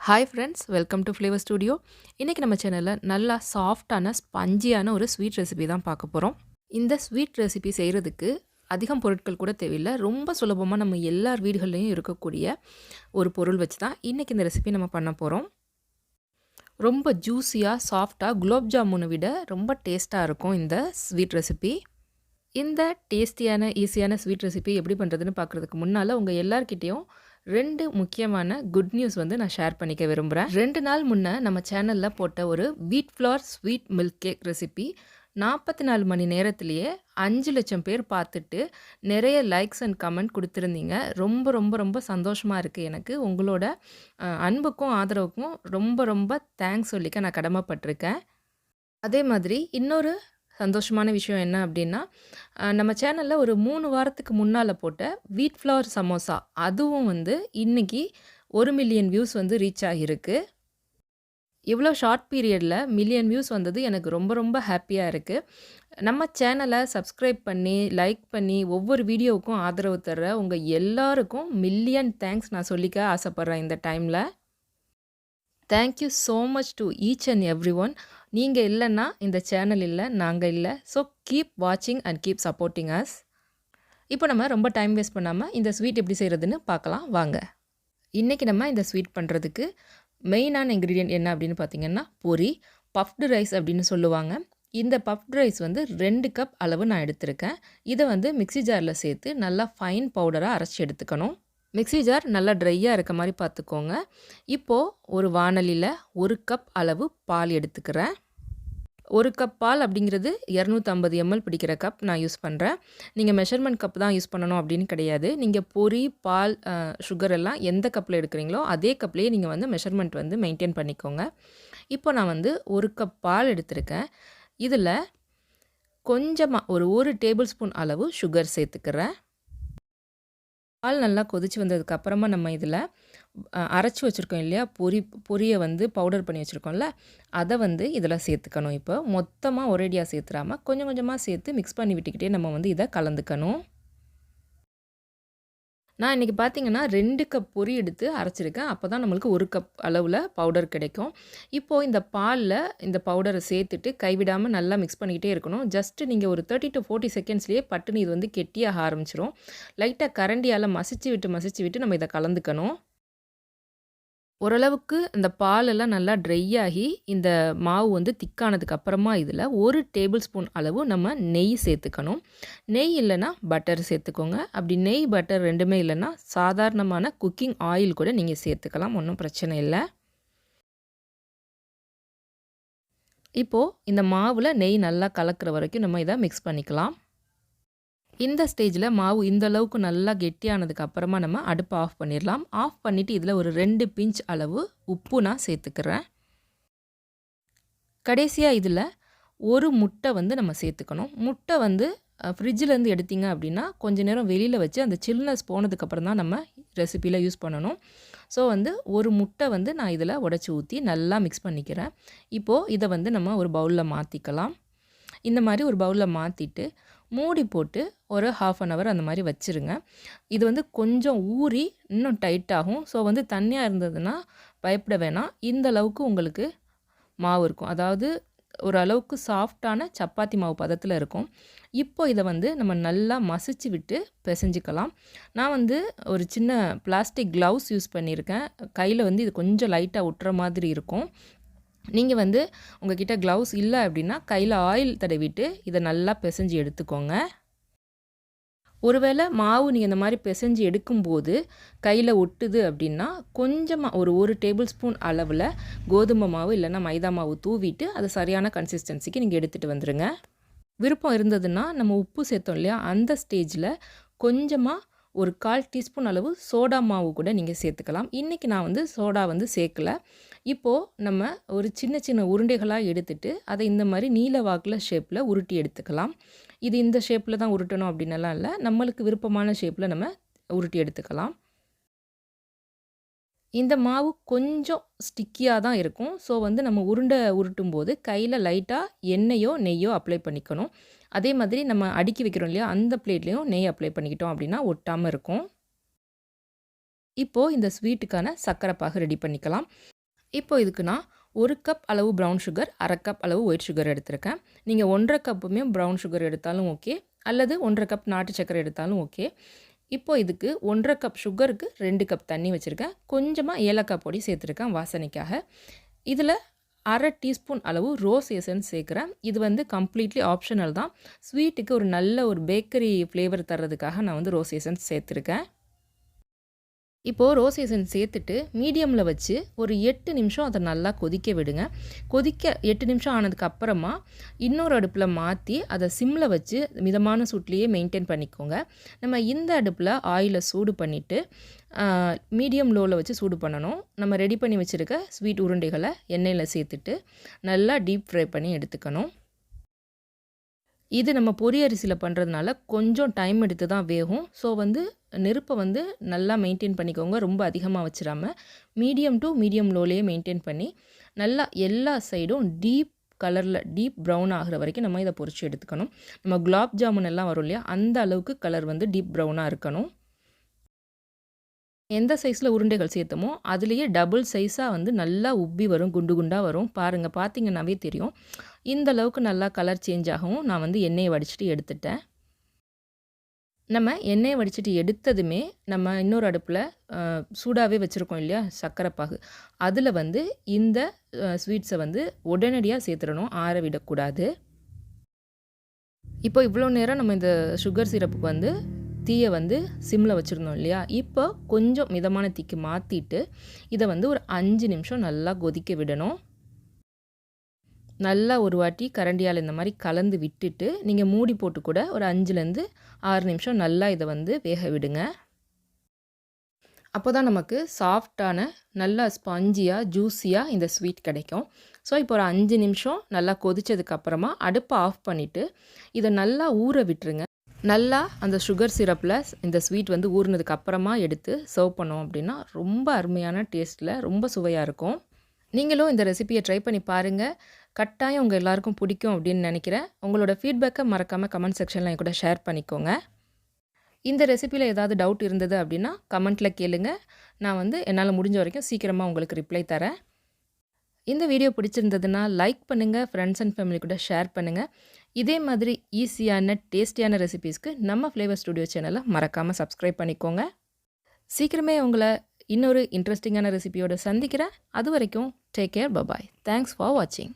Hi friends, welcome to flavour studio. இன்றைக்கி நம்ம சேனலில் நல்லா சாஃப்டான ஸ்பஞ்சியான ஒரு ஸ்வீட் ரெசிபி தான் பார்க்க போகிறோம். இந்த ஸ்வீட் ரெசிபி செய்கிறதுக்கு அதிகம் பொருட்கள் கூட தேவையில்லை. ரொம்ப சுலபமாக நம்ம எல்லார் வீடுகள்லேயும் இருக்கக்கூடிய ஒரு பொருள் வச்சு தான் இன்றைக்கி இந்த ரெசிபி நம்ம பண்ண போகிறோம். ரொம்ப ஜூஸியாக சாஃப்டாக குலோப் ஜாமுனை விட ரொம்ப டேஸ்ட்டாக இருக்கும் இந்த ஸ்வீட் ரெசிபி. இந்த டேஸ்டியான ஈஸியான ஸ்வீட் ரெசிபி எப்படி பண்ணுறதுன்னு பார்க்குறதுக்கு முன்னால் உங்கள் எல்லார்கிட்டேயும் 2 முக்கியமான குட் நியூஸ் நான் ஷேர் பண்ணிக்க விரும்புகிறேன். 2 நாள் முன்னே நம்ம சேனலில் போட்ட ஒரு வீட் flower sweet milk cake recipe 44 மணி நேரத்திலேயே 5 லட்சம் பேர் பார்த்துட்டு நிறைய லைக்ஸ் அண்ட் கமெண்ட் கொடுத்துருந்தீங்க. ரொம்ப ரொம்ப ரொம்ப சந்தோஷமாக இருக்குது எனக்கு. உங்களோட அன்புக்கும் ஆதரவுக்கும் ரொம்ப ரொம்ப தேங்க்ஸ் சொல்லிக்க நான் கடமைப்பட்டிருக்கேன். அதே மாதிரி இன்னொரு சந்தோஷமான விஷயம் என்ன அப்படின்னா, நம்ம சேனலில் ஒரு 3 வாரத்துக்கு முன்னால் போட்ட வீட் ஃப்ளவர் சமோசா அதுவும் இன்றைக்கி 1 மில்லியன் வியூஸ் ரீச் ஆகியிருக்கு. இவ்வளோ ஷார்ட் பீரியடில் மில்லியன் வியூஸ் வந்தது எனக்கு ரொம்ப ரொம்ப ஹாப்பியாக இருக்குது. நம்ம சேனலை சப்ஸ்கிரைப் பண்ணி லைக் பண்ணி ஒவ்வொரு வீடியோவுக்கும் ஆதரவு தர்ற உங்கள் எல்லாருக்கும் மில்லியன் தேங்க்ஸ் நான் சொல்லிக்க ஆசைப்பட்றேன் இந்த டைமில். Thank you so much to each and every one. நீங்கள் இல்லைன்னா இந்த சேனல் இல்லை, நாங்கள் இல்லை. ஸோ கீப் வாட்சிங் அண்ட் கீப் சப்போர்ட்டிங் அஸ். இப்போ நம்ம ரொம்ப டைம் வேஸ்ட் பண்ணாமல் இந்த ஸ்வீட் எப்படி செய்கிறதுன்னு பார்க்கலாம் வாங்க. இன்றைக்கி நம்ம இந்த ஸ்வீட் பண்ணுறதுக்கு மெயினான இன்க்ரீடியன்ட் என்ன அப்படின்னு பார்த்தீங்கன்னா, பொரி, பஃப்டு ரைஸ் அப்படின்னு சொல்லுவாங்க. இந்த பஃப்டு ரைஸ் 2 கப் அளவு நான் எடுத்திருக்கேன். இதை மிக்ஸி ஜாரில் சேர்த்து நல்லா ஃபைன் பவுடராக அரைச்சி எடுத்துக்கணும். மிக்ஸி ஜார் நல்லா ட்ரையாக இருக்க மாதிரி பார்த்துக்கோங்க. இப்போது ஒரு வாணலியில் 1 கப் அளவு பால் எடுத்துக்கிறேன். 1 கப் பால் அப்படிங்கிறது 250 ml பிடிக்கிற கப் நான் யூஸ் பண்ணுறேன். நீங்கள் மெஷர்மெண்ட் கப் தான் யூஸ் பண்ணணும் அப்படின்னு கிடையாது. நீங்கள் பொரி, பால், சுகர் எல்லாம் எந்த கப்பில் எடுக்கிறீங்களோ அதே கப்லேயே நீங்கள் மெஷர்மெண்ட் மெயின்டைன் பண்ணிக்கோங்க. இப்போ நான் 1 கப் பால் எடுத்திருக்கேன். இதில் கொஞ்சமாக ஒரு டேபிள் ஸ்பூன் அளவு சுகர் சேர்த்துக்கிறேன். பால் நல்லா கொதிச்சு வந்ததுக்கப்புறமா நம்ம இதில் அரைச்சி வச்சுருக்கோம் இல்லையா, பொரியை பவுடர் பண்ணி வச்சுருக்கோம்ல, அதை இதில் சேர்த்துக்கணும். இப்போ மொத்தமாக ஒரேடியாக சேர்த்துறாமல் கொஞ்சம் கொஞ்சமாக சேர்த்து மிக்ஸ் பண்ணி விட்டுக்கிட்டே நம்ம இதை கலந்துக்கணும். நான் இன்றைக்கி பார்த்தீங்கன்னா 2 கப் பொரி எடுத்து அரைச்சிருக்கேன். அப்போ தான் நம்மளுக்கு 1 கப் அளவில் பவுடர் கிடைக்கும். இப்போது இந்த பாலில் இந்த பவுடரை சேர்த்துட்டு கைவிடாமல் நல்லா மிக்ஸ் பண்ணிக்கிட்டே இருக்கணும். ஜஸ்ட்டு நீங்கள் ஒரு 30 to 40 செகண்ட்ஸ்லேயே பட்டுன்னு இது கெட்டியாக ஆரம்பிச்சிரும். லைட்டாக கரண்டியால் மசிச்சு விட்டு நம்ம இதை கலந்துக்கணும். ஓரளவுக்கு இந்த பாலெல்லாம் நல்லா ட்ரை ஆகி இந்த மாவு திக்கானதுக்கு அப்புறமா இதில் 1 டேபிள் ஸ்பூன் அளவு நம்ம நெய் சேர்த்துக்கணும். நெய் இல்லைன்னா பட்டர் சேர்த்துக்கோங்க. அப்படி நெய் பட்டர் ரெண்டுமே இல்லைன்னா சாதாரணமான குக்கிங் ஆயில் கூட நீங்கள் சேர்த்துக்கலாம், ஒன்றும் பிரச்சனை இல்லை. இப்போது இந்த மாவில் நெய் நல்லா கலக்கிற வரைக்கும் நம்ம இதை மிக்ஸ் பண்ணிக்கலாம். இந்த ஸ்டேஜில் மாவு இந்த அளவுக்கு நல்லா கெட்டியானதுக்கு அப்புறமா நம்ம அடுப்பை ஆஃப் பண்ணிடலாம். ஆஃப் பண்ணிவிட்டு இதில் ஒரு 2 பிஞ்ச் அளவு உப்பு நான் சேர்த்துக்கிறேன். கடைசியாக இதில் ஒரு முட்டை நம்ம சேர்த்துக்கணும். முட்டை ஃப்ரிட்ஜிலேருந்து எடுத்திங்க அப்படின்னா கொஞ்சம் நேரம் வெளியில் வச்சு அந்த சில்னஸ் போனதுக்கப்புறம் தான் நம்ம ரெசிப்பியில் யூஸ் பண்ணணும். ஸோ ஒரு முட்டை நான் இதில் உடச்சி ஊற்றி நல்லா மிக்ஸ் பண்ணிக்கிறேன். இப்போது இதை நம்ம ஒரு பவுலில் மாற்றிக்கலாம். இந்த மாதிரி ஒரு பவுலில் மாற்றிட்டு மூடி போட்டு ஒரு 1/2 hour அந்த மாதிரி வச்சுருங்க. இது கொஞ்சம் ஊறி இன்னும் டைட்டாகும். ஸோ தண்ணியாக இருந்ததுன்னா பயப்பட வேணாம். இந்த அளவுக்கு உங்களுக்கு மாவு இருக்கும். அதாவது ஓரளவுக்கு சாஃப்டான சப்பாத்தி மாவு பதத்தில் இருக்கும். இப்போ இதை நம்ம நல்லா மசிச்சு விட்டு பிசைஞ்சிக்கலாம். நான் ஒரு சின்ன பிளாஸ்டிக் க்ளவுஸ் யூஸ் பண்ணியிருக்கேன். கையில் இது கொஞ்சம் லைட்டாக ஒட்டுற மாதிரி இருக்கும். நீங்கள் உங்ககிட்ட க்ளவுஸ் இல்லை அப்படின்னா கையில் ஆயில் தடவிட்டு இதை நல்லா பிசைஞ்சு எடுத்துக்கோங்க. ஒருவேளை மாவு நீங்கள் இந்த மாதிரி பிசைஞ்சு எடுக்கும்போது கையில் ஒட்டுது அப்படின்னா கொஞ்சமாக ஒரு டேபிள் ஸ்பூன் அளவில் கோதுமை மாவு இல்லைன்னா மைதா மாவு தூவிட்டு அதை சரியான கன்சிஸ்டன்சிக்கு நீங்கள் எடுத்துகிட்டு வந்துடுங்க. விருப்பம் இருந்ததுன்னா நம்ம உப்பு சேர்த்தோம் இல்லையா, அந்த ஸ்டேஜில் கொஞ்சமாக ஒரு 1/4 டீஸ்பூன் அளவு சோடா மாவு கூட நீங்கள் சேர்த்துக்கலாம். இன்றைக்கி நான் சோடா சேர்க்கலை. இப்போது நம்ம ஒரு சின்ன சின்ன உருண்டைகளாக எடுத்துகிட்டு அதை இந்த மாதிரி நீல வாக்கில் ஷேப்பில் உருட்டி எடுத்துக்கலாம். இது இந்த ஷேப்பில் தான் உருட்டணும் அப்படின்னலாம் இல்லை, நம்மளுக்கு விருப்பமான ஷேப்பில் நம்ம உருட்டி எடுத்துக்கலாம். இந்த மாவு கொஞ்சம் ஸ்டிக்கியாக தான் இருக்கும். ஸோ நம்ம உருண்டை உருட்டும் போது கையில் லைட்டாக எண்ணெயோ நெய்யோ அப்ளை பண்ணிக்கணும். அதே மாதிரி நம்ம அடுக்கி வைக்கிறோம் இல்லையா, அந்த பிளேட்லேயும் நெய் அப்ளை பண்ணிக்கிட்டோம் அப்படின்னா ஒட்டாமல் இருக்கும். இப்போது இந்த ஸ்வீட்டுக்கான சர்க்கரை பாகு ரெடி பண்ணிக்கலாம். இப்போ இதுக்கு நான் 1 கப் அளவு ப்ரவுன் சுகர், 1/2 கப் அளவு ஒயிட் சுகர் எடுத்திருக்கேன். நீங்கள் 1 1/2 கப்புமே ப்ரவுன் சுகர் எடுத்தாலும் ஓகே, அல்லது 1 1/2 கப் நாட்டு சர்க்கரை எடுத்தாலும் ஓகே. இப்போ இதுக்கு 1 1/2 கப் சுகருக்கு 2 கப் தண்ணி வச்சுருக்கேன். கொஞ்சமாக ஏலக்காய் பொடி சேர்த்துருக்கேன் வாசனைக்காக. இதில் 1/2 டீஸ்பூன் அளவு ரோஸ் எசன்ஸ் சேர்க்குறேன். இது வந்து கம்ப்ளீட்லி ஆப்ஷனல் தான். ஸ்வீட்டுக்கு ஒரு நல்ல ஒரு பேக்கரி ஃப்ளேவர் தர்றதுக்காக நான் வந்து ரோஸ் எசன்ஸ் சேர்த்துருக்கேன். இப்போது ரோஸ் எசன்ஸ் சேர்த்துட்டு மீடியமில் வச்சு ஒரு 8 நிமிஷம் அதை நல்லா கொதிக்க விடுங்க. 8 நிமிஷம் ஆனதுக்கு அப்புறமா இன்னொரு அடுப்பில் மாற்றி அதை சிம்மில் வச்சு மிதமான சூட்லேயே மெயின்டைன் பண்ணிக்கோங்க. நம்ம இந்த அடுப்பில் ஆயிலை சூடு பண்ணிவிட்டு மீடியம் லோவில் வச்சு சூடு பண்ணணும். நம்ம ரெடி பண்ணி வச்சுருக்க ஸ்வீட் உருண்டைகளை எண்ணெயில் சேர்த்துட்டு நல்லா டீப் ஃப்ரை பண்ணி எடுத்துக்கணும். இது நம்ம பொரி அரிசியில் பண்ணுறதுனால கொஞ்சம் டைம் எடுத்து தான் வேகும். ஸோ வந்து நெருப்பை வந்து நல்லா மெயின்டைன் பண்ணிக்கோங்க. ரொம்ப அதிகமாக வச்சிடாமல் மீடியம் டு மீடியம் லோலேயே மெயின்டைன் பண்ணி நல்லா எல்லா சைடும் டீப் ப்ரௌன் ஆகிற வரைக்கும் நம்ம இதை பொரிச்சு எடுத்துக்கணும். நம்ம குலாப் ஜாமுன் எல்லாம் வரும் இல்லையா, அந்த அளவுக்கு கலர் வந்து டீப் ப்ரௌனாக இருக்கணும். எந்த சைஸில் உருண்டைகள் சேர்த்தமோ அதுலேயே டபுள் சைஸாக வந்து நல்லா உப்பி வரும், குண்டு குண்டாக வரும். பாருங்கள், பார்த்தீங்கன்னாவே தெரியும். இந்த அளவுக்கு நல்லா கலர் சேஞ்ச் ஆகவும் நான் வந்து எண்ணெயை வடிச்சிட்டு எடுத்துட்டேன். நம்ம எண்ணெயை வடிச்சிட்டு எடுத்ததுமே நம்ம இன்னொரு அடுப்பில் சூடாகவே வச்சுருக்கோம் இல்லையா சர்க்கரை பாகு, அதில் வந்து இந்த ஸ்வீட்ஸை வந்து உடனடியாக சேர்த்துடணும், ஆற விடக்கூடாது. இப்போ இவ்வளோ நேரம் நம்ம இந்த சுகர் சிரப்புக்கு வந்து தீயை வந்து சிம்மில் வச்சுருந்தோம் இல்லையா, இப்போ கொஞ்சம் மிதமான தீக்கு மாற்றிட்டு இதை வந்து ஒரு 5 நிமிஷம் நல்லா கொதிக்க விடணும். நல்லா ஒரு வாட்டி கரண்டியால் இந்த மாதிரி கலந்து விட்டுட்டு நீங்கள் மூடி போட்டு கூட ஒரு 5லேருந்து 6 நிமிஷம் நல்லா இதை வந்து வேக விடுங்க. அப்போ தான் நமக்கு சாஃப்டான நல்லா ஸ்பாஞ்சியாக ஜூஸியாக இந்த ஸ்வீட் கிடைக்கும். ஸோ இப்போ ஒரு 5 நிமிஷம் நல்லா கொதித்ததுக்கப்புறமா அடுப்பை ஆஃப் பண்ணிவிட்டு இதை நல்லா ஊற விட்டுருங்க. நல்லா அந்த சுகர் சிரப்பில் இந்த ஸ்வீட் வந்து ஊறினதுக்கு அப்புறமா எடுத்து சர்வ் பண்ணோம் அப்படின்னா ரொம்ப அருமையான டேஸ்ட்டில் ரொம்ப சுவையாக இருக்கும். நீங்களும் இந்த ரெசிபியை ட்ரை பண்ணி பாருங்கள். கட்டாயம் உங்கள் எல்லாருக்கும் பிடிக்கும் அப்படின்னு நினைக்கிறேன். உங்களோட ஃபீட்பேக்கை மறக்காமல் கமெண்ட் செக்ஷனில் என் கூட ஷேர் பண்ணிக்கோங்க. இந்த ரெசிபியில் ஏதாவது டவுட் இருந்தது அப்படின்னா கமெண்ட்டில் கேளுங்க. நான் வந்து என்னால் முடிஞ்ச வரைக்கும் சீக்கிரமாக உங்களுக்கு ரிப்ளை தரேன். இந்த வீடியோ பிடிச்சிருந்ததுன்னா லைக் பண்ணுங்கள், ஃப்ரெண்ட்ஸ் அண்ட் ஃபேமிலி கூட ஷேர் பண்ணுங்கள். இதே மாதிரி ஈஸியான டேஸ்டியான ரெசிபீஸ்க்கு நம்ம ஃப்ளேவர் ஸ்டுடியோ சேனலை மறக்காமல் சப்ஸ்கிரைப் பண்ணிக்கோங்க. சீக்கிரமே உங்களை இன்னொரு இன்ட்ரெஸ்டிங்கான ரெசிபியோடு சந்திக்கிறேன். அது வரைக்கும் take care, bye bye. Thanks for வாட்சிங்.